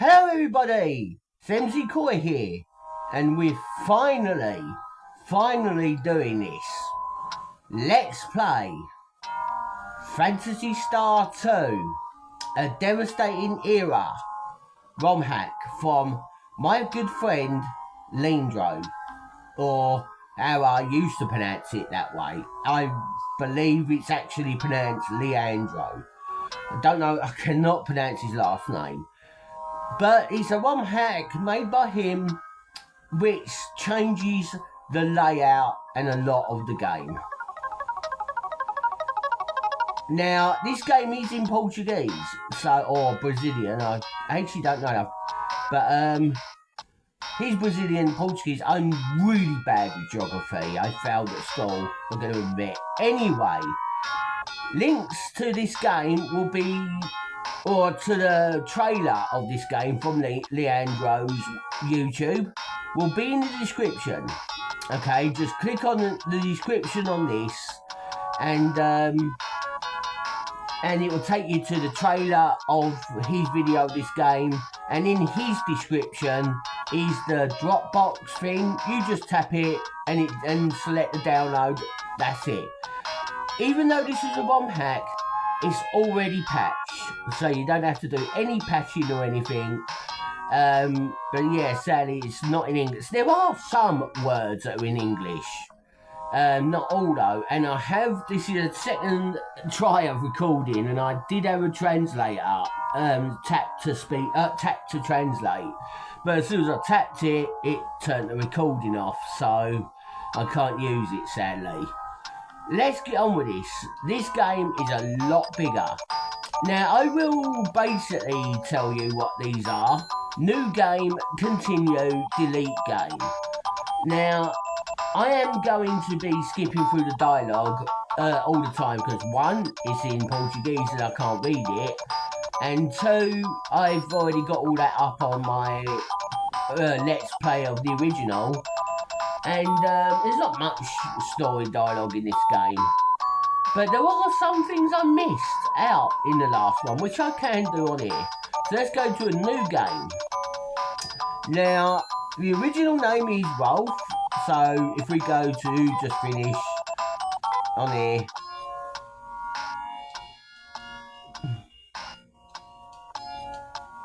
Hello everybody, Semsy Koi here, and we're finally doing this. Let's play Phantasy Star 2, a devastating era romhack from my good friend Leandros, or how I used to pronounce it that way. I believe it's actually pronounced Leandro. I don't know, I cannot pronounce his last name. But it's a romhack made by him which changes the layout and a lot of the game. Now, this game is in Portuguese, or Brazilian, I actually don't know. But he's Brazilian, Portuguese. I'm really bad with geography. I failed at school, I'm going to admit. Anyway, links to this game will be, or to the trailer of this game from Leandro's YouTube, will be in the description. Okay, just click on the description on this, and it will take you to the trailer of his video of this game, and in his description is the Dropbox thing. You just tap it and select the download. That's it. Even though this is a ROM hack, it's already patched, so you don't have to do any patching or anything. But yeah, sadly, it's not in English. There are some words that are in English, not all though. And this is a second try of recording, and I did have a translator tap to translate. But as soon as I tapped it, it turned the recording off, so I can't use it, sadly. Let's get on with this. This game is a lot bigger. Now, I will basically tell you what these are. New game, continue, delete game. Now, I am going to be skipping through the dialogue all the time because one, it's in Portuguese and I can't read it. And two, I've already got all that up on my Let's Play of the original. And there's not much story dialogue in this game. But there are some things I missed out in the last one, which I can do on here. So let's go to a new game. Now, the original name is Rolf. So if we go to just finish on here.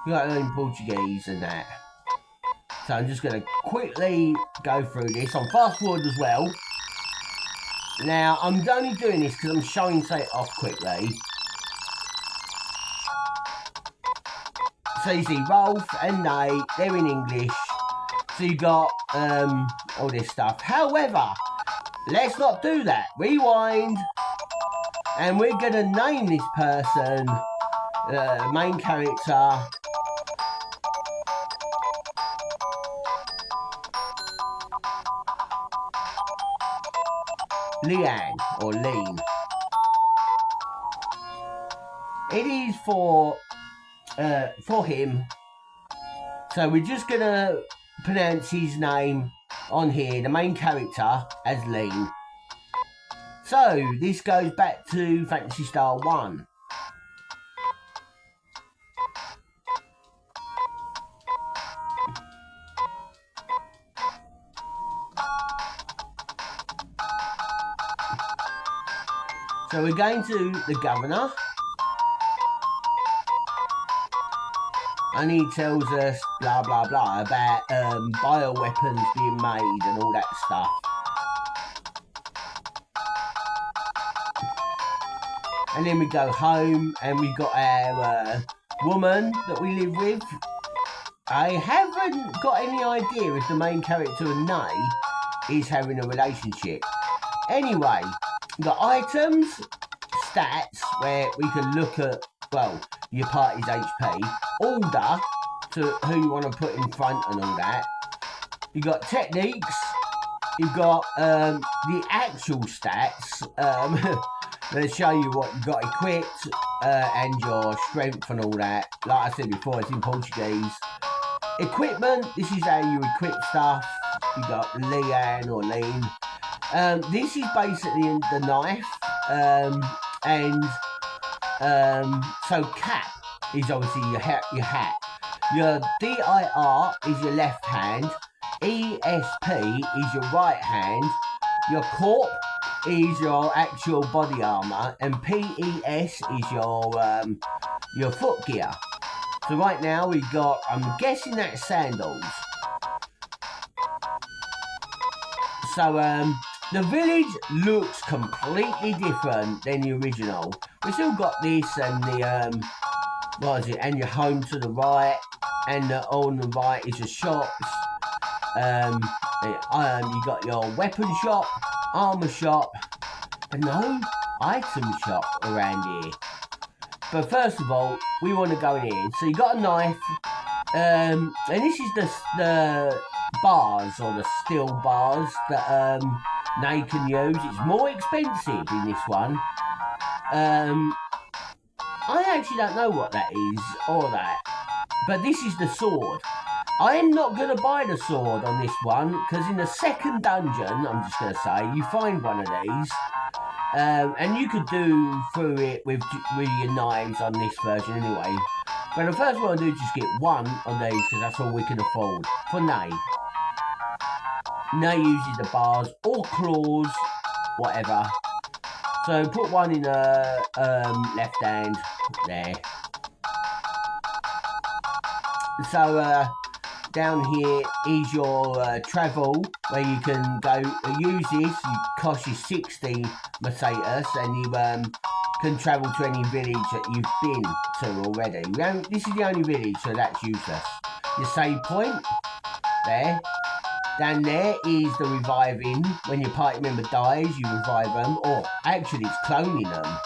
You got to learn Portuguese and that. So I'm just going to quickly go through this on fast forward as well. Now, I'm only doing this because I'm showing it off quickly. So you see Rolf and they're in English. So you got all this stuff. However, let's not do that. Rewind. And we're going to name this person, main character, Leanne, or Lean. It is for him. So we're just gonna pronounce his name on here, the main character, as Lean. So this goes back to Phantasy Star 1. So we're going to the governor, and he tells us blah blah blah about bioweapons being made and all that stuff. And then we go home and we got our woman that we live with. I haven't got any idea if the main character and Nay is having a relationship. Anyway, the items, stats, where we can look at, well, your party's HP, order to who you want to put in front and all that. You got techniques, you've got the actual stats, they show you what you got equipped and your strength and all that. Like I said before, it's in Portuguese. Equipment, this is how you equip stuff. You got Leanne or Lean. This is basically the knife, so cap is obviously your hat. Your DIR is your left hand, ESP is your right hand, your corp is your actual body armor, and PES is your foot gear. So right now we've got, I'm guessing that's sandals. So the village looks completely different than the original. We still got this and the what is it? And your home to the right, and on the right is your shops. You got your weapon shop, armor shop, and no item shop around here. But first of all, we want to go in here. So you got a knife, and this is the bars or the steel bars that they can use. It's more expensive in this one. I actually don't know what that is or that, but this is the sword. I am not going to buy the sword on this one because in the second dungeon, I'm just going to say, you find one of these. And you could do through it with your knives on this version anyway. But the first one I do is just get one of these because that's all we can afford for Nay. Nay uses the bars or claws, whatever. So put one in the left hand there. So down here is your travel, where you can go use this. It costs you 60 Mercedes, and you can travel to any village that you've been to already. This is the only village, so that's useless. Your save point, there. Down there is the reviving. When your party member dies, you revive them. Or actually, it's cloning them.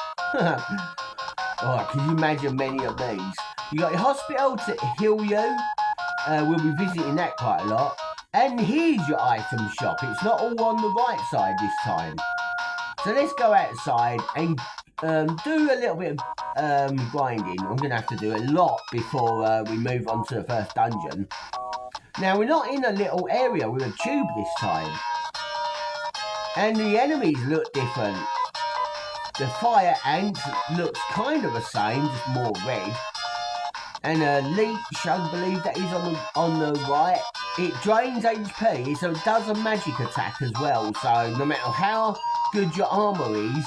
Oh, can you imagine many of these? You got your hospital to heal you. We'll be visiting that quite a lot. And here's your item shop. It's not all on the right side this time. So let's go outside and do a little bit of grinding. I'm going to have to do a lot before we move on to the first dungeon. Now, we're not in a little area with a tube this time. And the enemies look different. The fire ant looks kind of the same, just more red. And a leech, I believe that is on the right. It drains HP, so it does a magic attack as well. So no matter how good your armor is,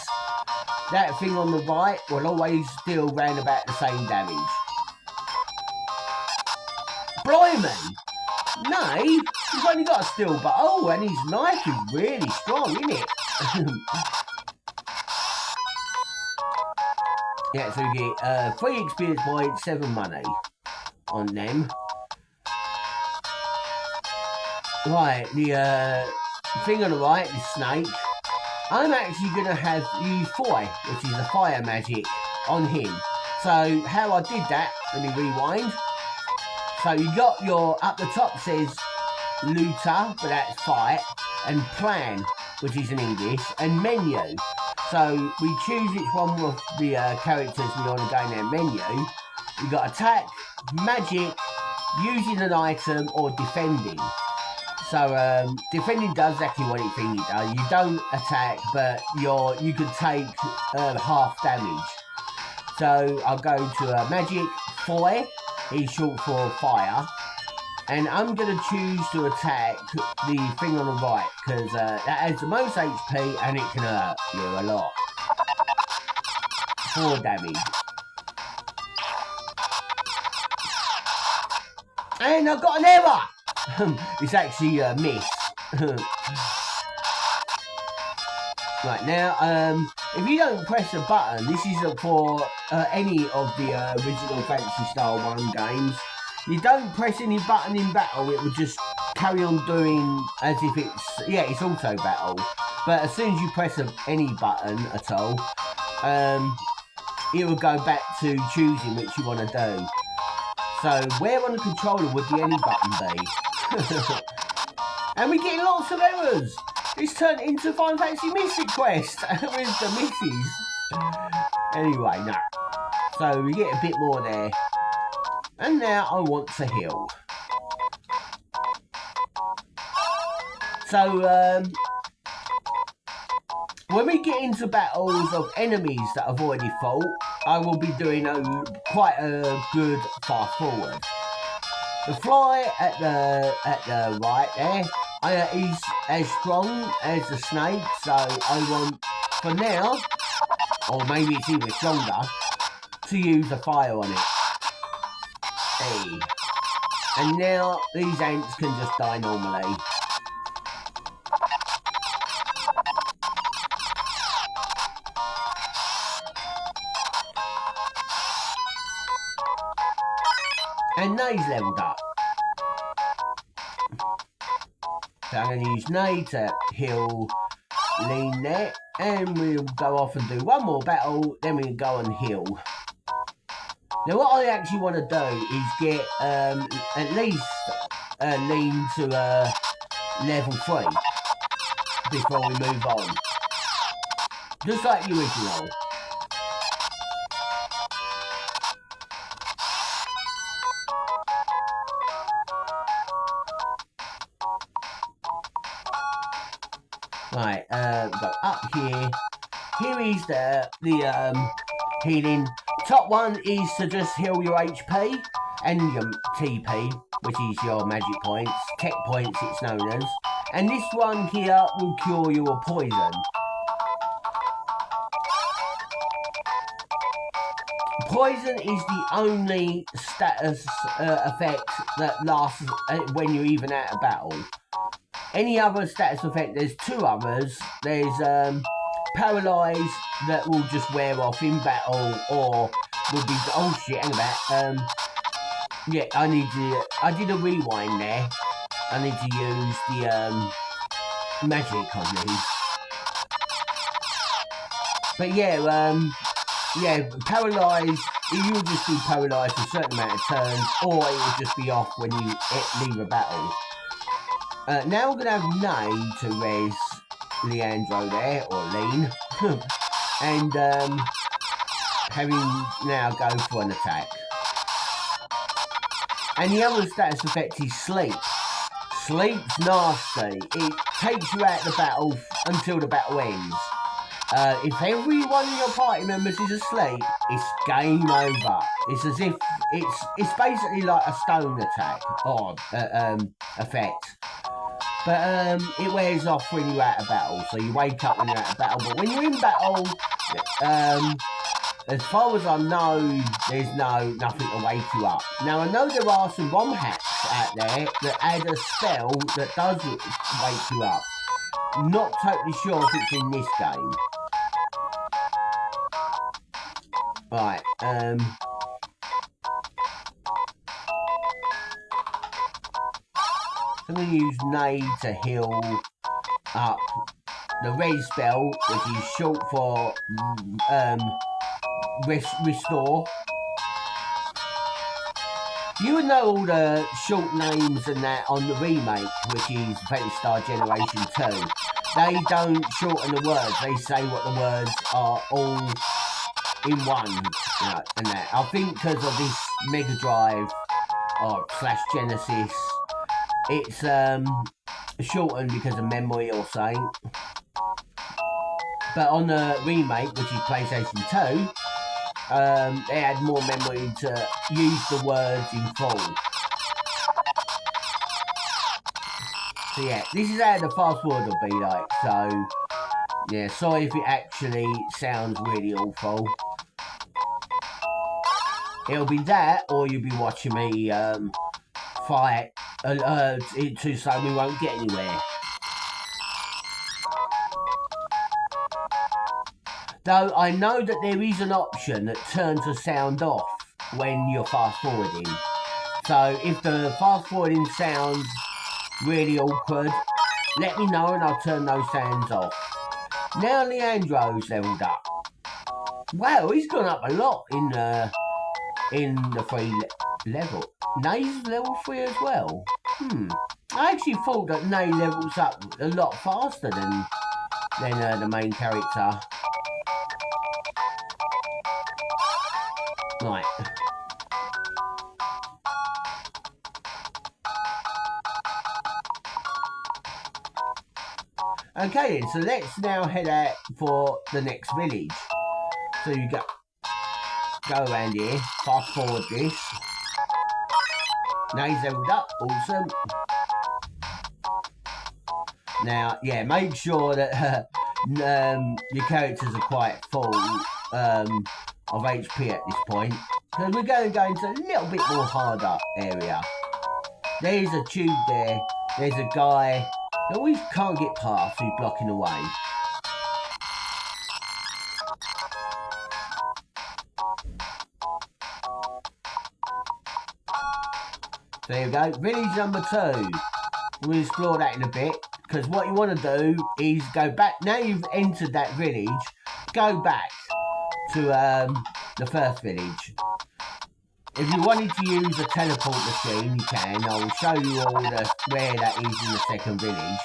that thing on the right will always deal round about the same damage. Blimey! No, he's only got a steel but oh, and his knife is really strong, isn't it? Yeah, so you get 3 experience points, 7 money on them. Right, the thing on the right, the snake. I'm actually going to use Foy, which is a fire magic, on him. So how I did that, let me rewind. So you got your, up the top says looter, but that's fight, and plan, which is in English, and menu. So we choose which one of the characters we want to go in their menu. You got attack, magic, using an item, or defending. So defending does exactly what it thinks it does. You don't attack, but you can take half damage. So I'll go to magic, Foy. He's short for fire. And I'm going to choose to attack the thing on the right, because that has the most HP and it can hurt you a lot. 4 damage. And I've got an error! It's actually a miss. Right, now, if you don't press a button, this is for any of the original Fantasy Star 1 games. You don't press any button in battle, it will just carry on doing as if it's, yeah, it's auto battle. But as soon as you press any button at all, it will go back to choosing which you want to do. So where on the controller would the any button be? And we're getting lots of errors. It's turned into Final Fantasy Mystic Quest with the misses. Anyway, no. So we get a bit more there. And now I want to heal. So, when we get into battles of enemies that I've already fought, I will be doing quite a good fast forward. The fly at the right there is as strong as the snake, so I want, for now, or maybe it's even stronger, to use a fire on it. Hey. And now these ants can just die normally. And Nay's leveled up. So I'm going to use Nay to heal Lean there. And we'll go off and do one more battle, then we can go and heal. Now what I actually want to do is get at least Lean to level 3 before we move on. Just like the original. Right, go up here. Here is the healing. Top one is to just heal your HP and your TP, which is your magic points, tech points it's known as. And this one here will cure your poison. Poison is the only status effect that lasts when you're even out of battle. Any other status effect, there's two others. There's Paralyze that will just wear off in battle, or will be, oh shit, hang about. Yeah, I did a rewind there. I need to use the magic on these. But yeah, Paralyze, you'll just be paralysed for a certain amount of turns, or it will just be off when you leave a battle. Now we're going to have Nay to res Leandro there, or Lean, and having now go for an attack. And the other status effect is Sleep. Sleep's nasty. It takes you out of the battle until the battle ends. If every one of your party members is asleep, it's game over. It's as if it's basically like a stone attack or effect. But it wears off when you're out of battle, so you wake up when you're out of battle. But when you're in battle, as far as I know, there's nothing to wake you up. Now I know there are some romhacks out there that add a spell that does wake you up. Not totally sure if it's in this game. Right, I'm going to use Nay to heal up the res spell, which is short for restore. You would know all the short names and that on the remake, which is Phantasy Star Generation 2. They don't shorten the words, they say what the words are all in one, you know, and that. I think because of this megadrive or / Genesis, it's shortened because of memory or something. But on the remake, which is PlayStation 2, they had more memory to use the words in full. So yeah, this is how the fast forward will be like. So yeah, sorry if it actually sounds really awful. It'll be that, or you'll be watching me fight too slow, we won't get anywhere. Though I know that there is an option that turns the sound off when you're fast forwarding. So if the fast forwarding sounds really awkward, let me know and I'll turn those sounds off. Now Leandro's leveled up. Wow, he's gone up a lot in the 3 level. Nay's level 3 as well. I actually thought that Nay levels up a lot faster than the main character. Right. Okay then, so let's now head out for the next village. So you go around here, fast forward this. Now he's leveled up. Awesome. Now, yeah, make sure that your characters are quite full of HP at this point, because we're going to go into a little bit more harder area. There's a tube there. There's a guy that we can't get past who's blocking the way. So there you go. Village number 2. We'll explore that in a bit, because what you want to do is go back. Now you've entered that village, go back to the first village. If you wanted to use a teleport machine, you can. I will show you all where that is in the second village.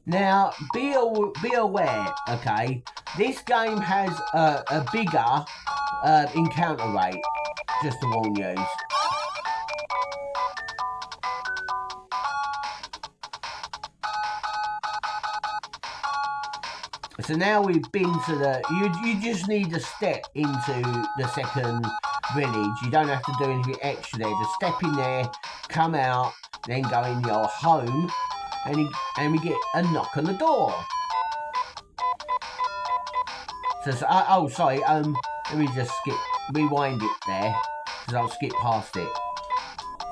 Now, be aware, okay, this game has a bigger encounter rate, just to warn you. So now we've been to the, you just need to step into the second village. You don't have to do anything extra there. Just step in there, come out, then go in your home. And we get a knock on the door. So oh, sorry. Let me just rewind it there, because I'll skip past it.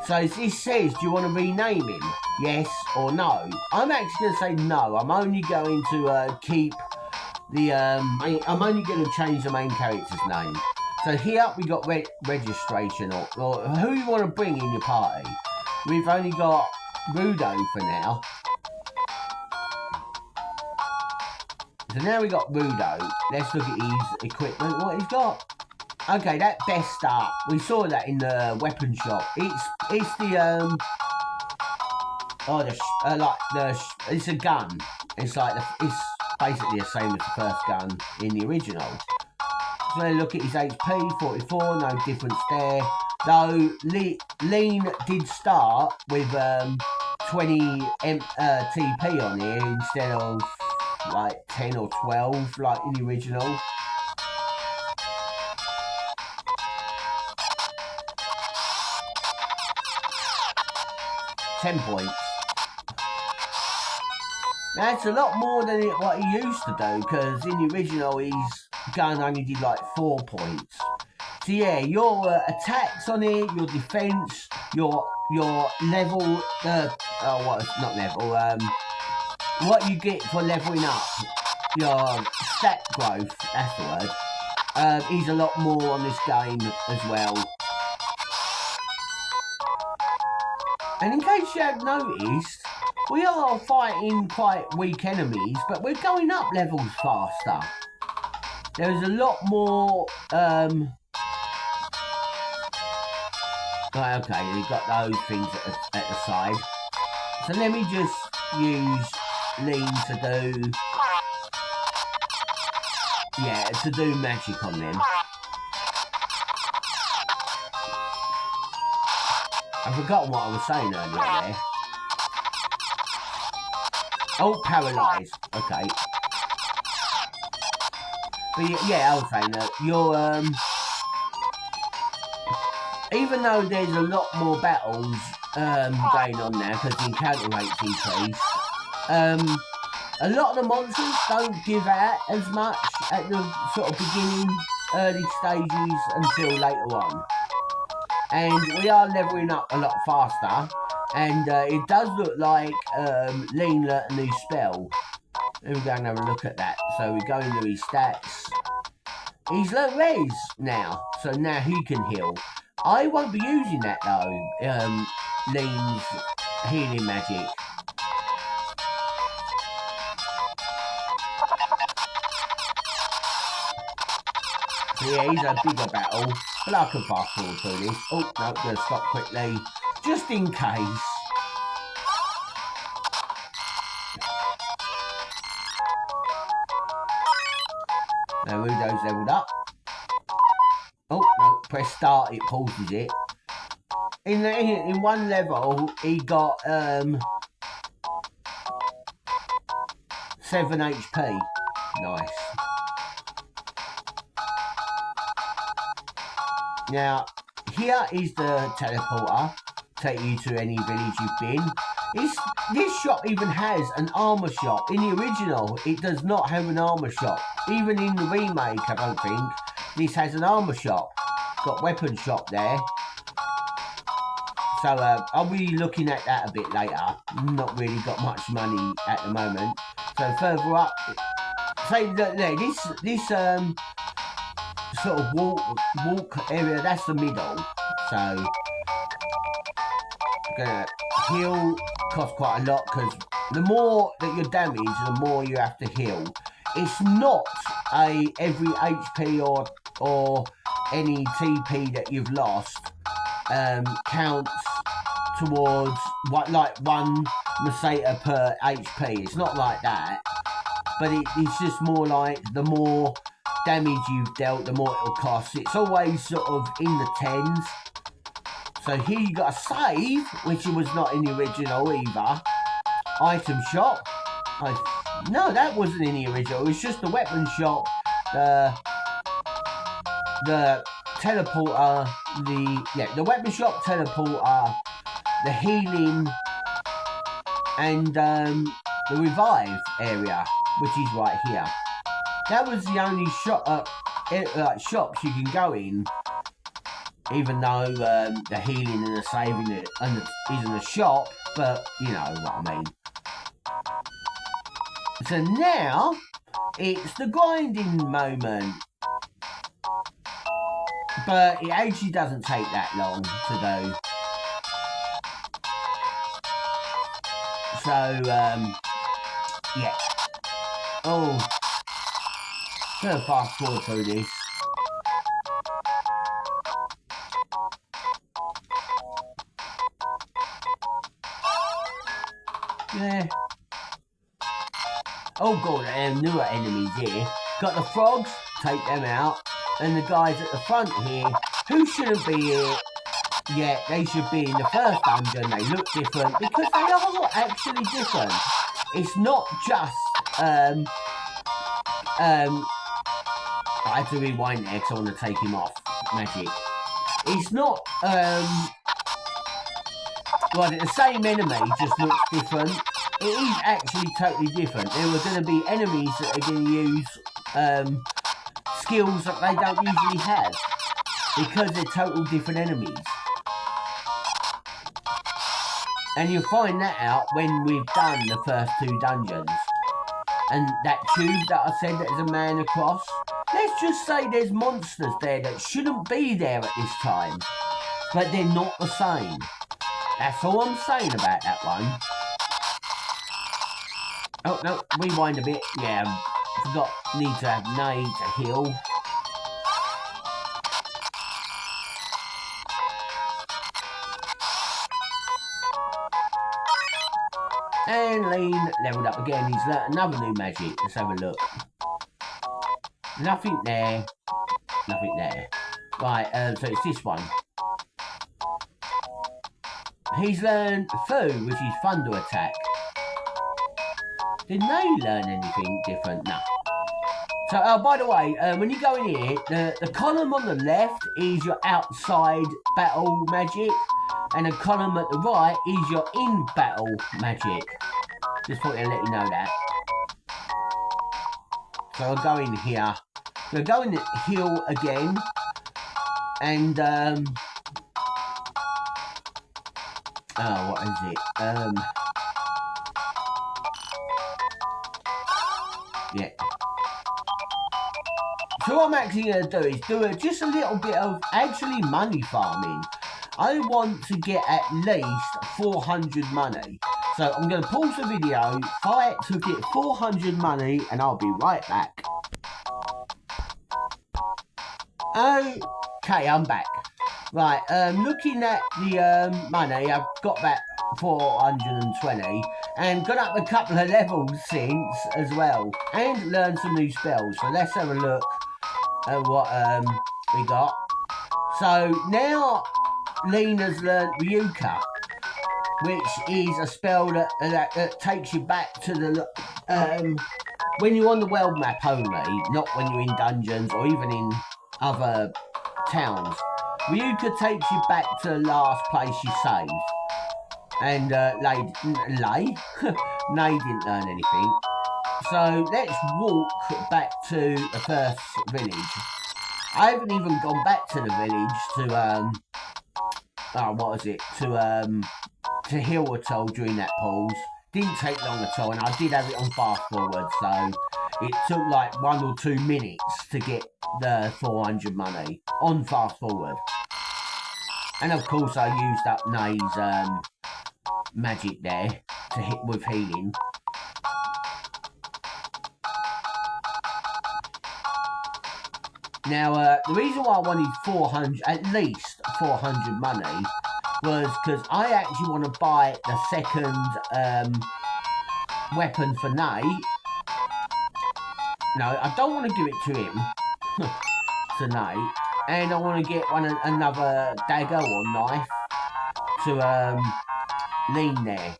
So this says, do you want to rename him? Yes or no? I'm actually going to say no. I'm only going to keep the. I'm only going to change the main character's name. So here we got registration or who you want to bring in your party. We've only got Rudo for now. So now we got Rudo. Let's look at his equipment. What he's got? Okay, that best start. We saw that in the weapon shop. It's the it's a gun. It's like it's basically the same as the first gun in the original. So look at his HP, 44. No difference there. Though Lean did start with 20 TP on here instead of like 10 or 12 like in the original. $10 points. That's a lot more than what he used to do, because in the original his gun only did like 4 points. So yeah, your attacks on it, your defense, your level, what you get for leveling up, your stat growth, that's the word, is a lot more on this game as well. And in case you have noticed, we are fighting quite weak enemies, but we're going up levels faster. There's a lot more, right, okay, you've got those things at the side. So let me just use Lean to do magic on them. I've forgotten what I was saying earlier there. Oh, paralyzed. Okay. But yeah, I was saying that you're even though there's a lot more battles going on now because the encounter rate's increased, a lot of the monsters don't give out as much at the sort of beginning, early stages until later on. And we are leveling up a lot faster, and it does look like Lean learnt a new spell. Let me go and have a look at that. So we go into his stats. He's learnt res now, so now he can heal. I won't be using that though, Lean's healing magic. So yeah, he's a bigger battle, but I can fast forward through this. Oh, no, I'm going to stop quickly, just in case. Now Rudo's leveled up. Oh, no, press start, it pauses it. In one level, he got 7 HP. Nice. Now, here is the teleporter. Take you to any village you've been. This shop even has an armor shop. In the original, it does not have an armor shop. Even in the remake, I don't think, this has an armor shop. Got weapon shop there. So I'll be looking at that a bit later. Not really got much money at the moment. So further up, say that this sort of walk area, that's the middle. So gonna heal costs quite a lot because the more that you're damaged, the more you have to heal. It's not every HP or any TP that you've lost counts towards like one megadrave per HP. It's not like that, but it's just more like the more damage you've dealt, the more it'll cost. It's always sort of in the tens. So here you got a save, which was not in the original either. Item shop. No, that wasn't in the original. It was just the weapon shop, the teleporter, the weapon shop, teleporter, the healing, and the revive area, which is right here. That was the only shops you can go in. Even though the healing and the saving is in the shop, but you know what I mean. So now, it's the grinding moment. But it actually doesn't take that long to do. So, yeah. Oh, I'm gonna fast forward through this. Yeah. Oh god, newer enemies here. Got the frogs, take them out. And the guys at the front here, who shouldn't be here yet, they should be in the first dungeon. They look different because they are actually different. It's not just, I have to rewind there because I want to take him off. Magic. It's not, well, the same enemy just looks different. It is actually totally different. There are going to be enemies that are going to use skills that they don't usually have because they're total different enemies. And you'll find that out when we've done the first 2 dungeons. And that tube that I said that is a man across, let's just say there's monsters there that shouldn't be there at this time. But they're not the same. That's all I'm saying about that one. Oh, no, rewind a bit. Yeah, forgot, need to have nade to heal. And Lean leveled up again. He's learnt another new magic. Let's have a look. Nothing there. Nothing there. Right, so it's this one. He's learned Fu, which is thunder attack. Did they learn anything different? No. So, by the way, when you go in here, the column on the left is your outside battle magic, and the column at the right is your in-battle magic. Just thought I'd let you know that. So I'll go in here. So I'll go in the heal again, and oh, what is it? Yeah. So what I'm actually going to do is do just a little bit of actually money farming. I want to get at least 400 money. So I'm going to pause the video, fight to get 400 money, and I'll be right back. Okay, I'm back. Right, looking at the money, I've got back 420 and got up a couple of levels since as well, and learned some new spells. So let's have a look at what we got. So now Lean has learnt Ryuka, which is a spell that takes you back to the when you're on the world map only, not when you're in dungeons or even in other towns. Ryuka takes you back to the last place you saved. And Nay didn't learn anything. So let's walk back to the first village. I haven't even gone back to the village to heal at all during that pause. Didn't take long at all, and I did have it on fast forward, so it took like 1 or 2 minutes to get the 400 money on fast forward. And of course I used up Nay's magic there to hit with healing. Now the reason why I wanted 400, at least 400 money, was because I actually want to buy the second weapon for Nay. No, I don't want to give it to him, to Nay, and I want to get another dagger or knife to Lean there.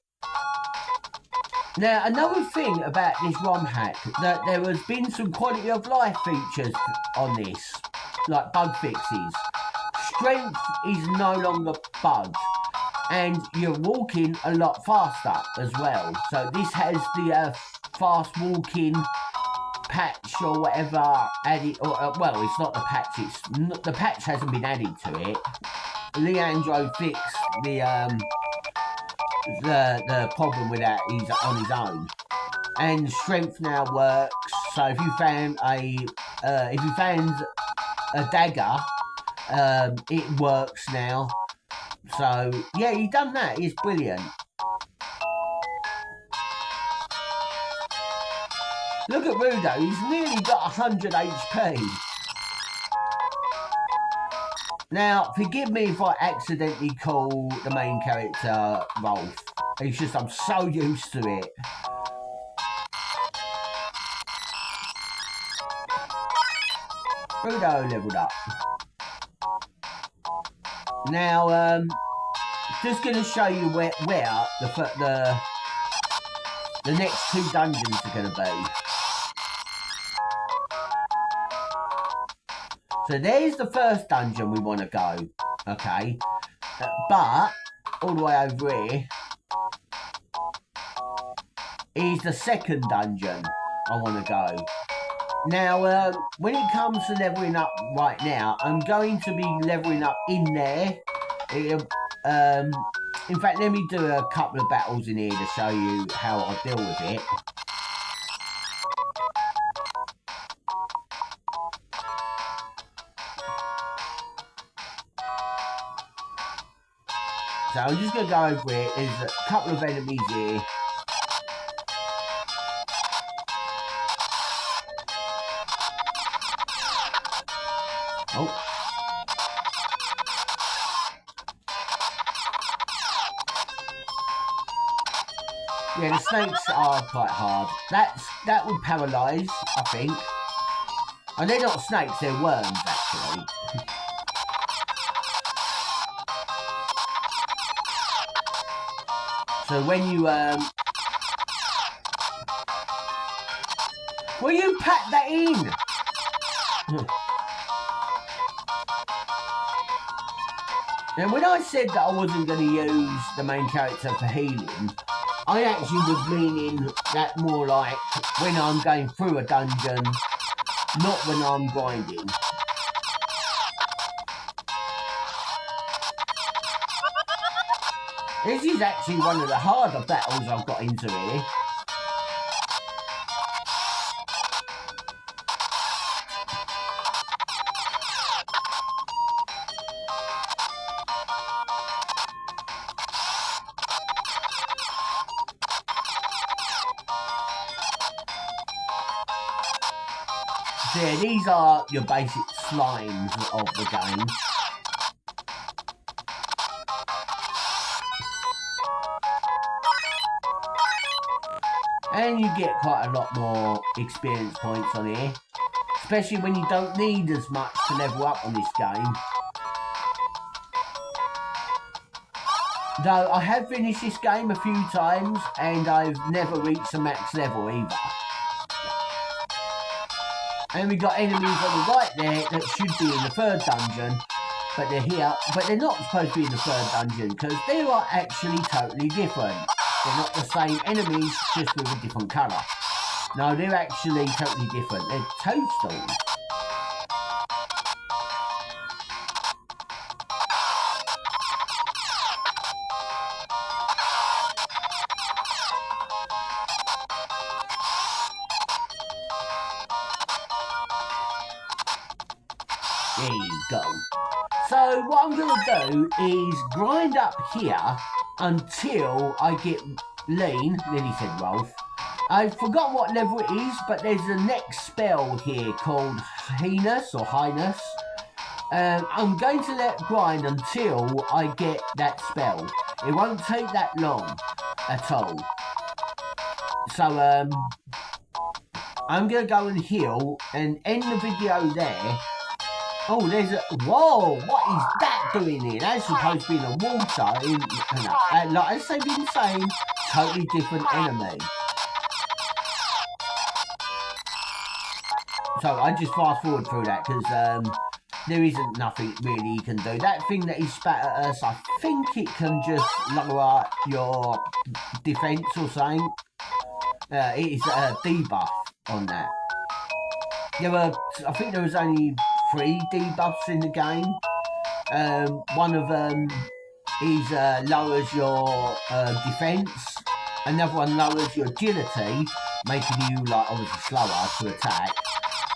Now, another thing about this ROM hack, that there has been some quality of life features on this, like bug fixes. Strength is no longer bugged, and you're walking a lot faster as well. So this has the fast walking patch or whatever added, or well, it's not the patch. The patch hasn't been added to it. Leandro fixed the problem with that is on his own, and strength now works. So if you found a dagger, it works now. So yeah, he's done that. It's brilliant. Look at Rudo. He's nearly got 100 HP. Now, forgive me if I accidentally call the main character Rolf. It's just I'm so used to it. Rudo leveled up. Now, just going to show you where the next 2 dungeons are going to be. So there's the first dungeon we want to go, okay? But all the way over here is the second dungeon I want to go. Now, when it comes to leveling up right now, I'm going to be leveling up in there. In fact, let me do a couple of battles in here to show you how I deal with it. So I'm just going to go over it. There's a couple of enemies here. Oh. Yeah, the snakes are quite hard. That would paralyse, I think. And they're not snakes, they're worms, actually. So when you, will you pack that in? Now, when I said that I wasn't going to use the main character for healing, I actually was meaning that more like when I'm going through a dungeon, not when I'm grinding. This is actually one of the harder battles I've got into here. So yeah, these are your basic slimes of the game. And you get quite a lot more experience points on here. Especially when you don't need as much to level up on this game. Though I have finished this game a few times and I've never reached the max level either. And we got enemies on the right there that should be in the third dungeon, but they're here, but they're not supposed to be in the third dungeon because they are actually totally different. They're not the same enemies, just with a different colour. No, they're actually totally different. They're toadstools. There you go. So what I'm going to do is grind up here until I get lean. Nearly said Rolf. I forgot what level it is, but there's a next spell here called Heinous or Highness. I'm going to let grind until I get that spell. It won't take that long at all. So I'm going to go and heal and end the video there. Oh, there's a... Whoa, what is that doing here? That's supposed to be in the water. Like I say, been saying, totally different enemy. So I just fast forward through that because there isn't nothing really you can do. That thing that he spat at us, I think it can just lower your defense or something. It is a debuff on that. I think there was only 3 debuffs in the game. One of them is lowers your defense. Another one lowers your agility, making you like obviously slower to attack.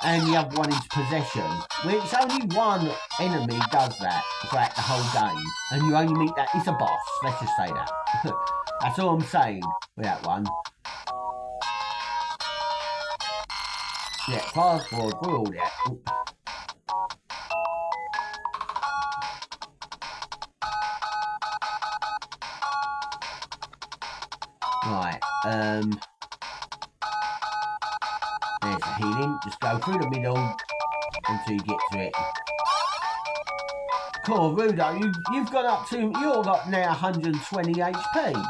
And the other one is possession, which only one enemy does that throughout the whole game. And you only meet that, it's a boss, let's just say that. That's all I'm saying with that one. Yeah, fast forward through all that. Ooh. Right, there's the healing. Just go through the middle until you get to it. Cool, Rudo, you've got up to, you've got now 120 HP.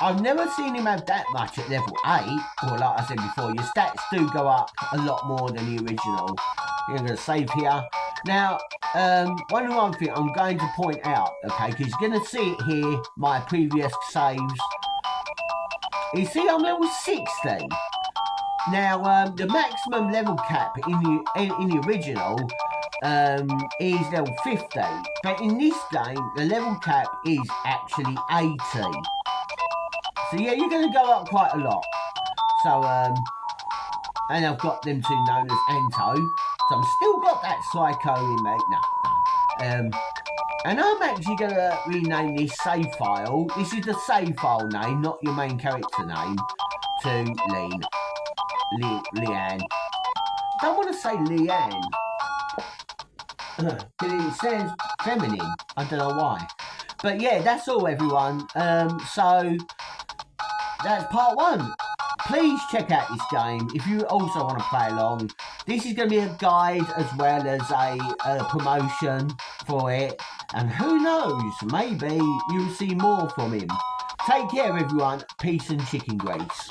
I've never seen him have that much at level 8. Or like I said before, your stats do go up a lot more than the original. You're going to save here. Now, one thing I'm going to point out, okay, because you're going to see it here, my previous saves. You see, I'm level 60. Now, the maximum level cap in the original is level 50. But in this game, the level cap is actually 80. So yeah, you're going to go up quite a lot. So, and I've got them two known as Anto. So I'm still got that Psycho in me. No. And I'm actually going to rename this save file. This is the save file name, not your main character name, to Leanne. I don't want to say Leanne. Because it sounds feminine. I don't know why. But yeah, that's all, everyone. So that's part 1. Please check out this game if you also want to play along. This is going to be a guide as well as a promotion for it. And who knows, maybe you'll see more from him. Take care, everyone. Peace and chicken grease.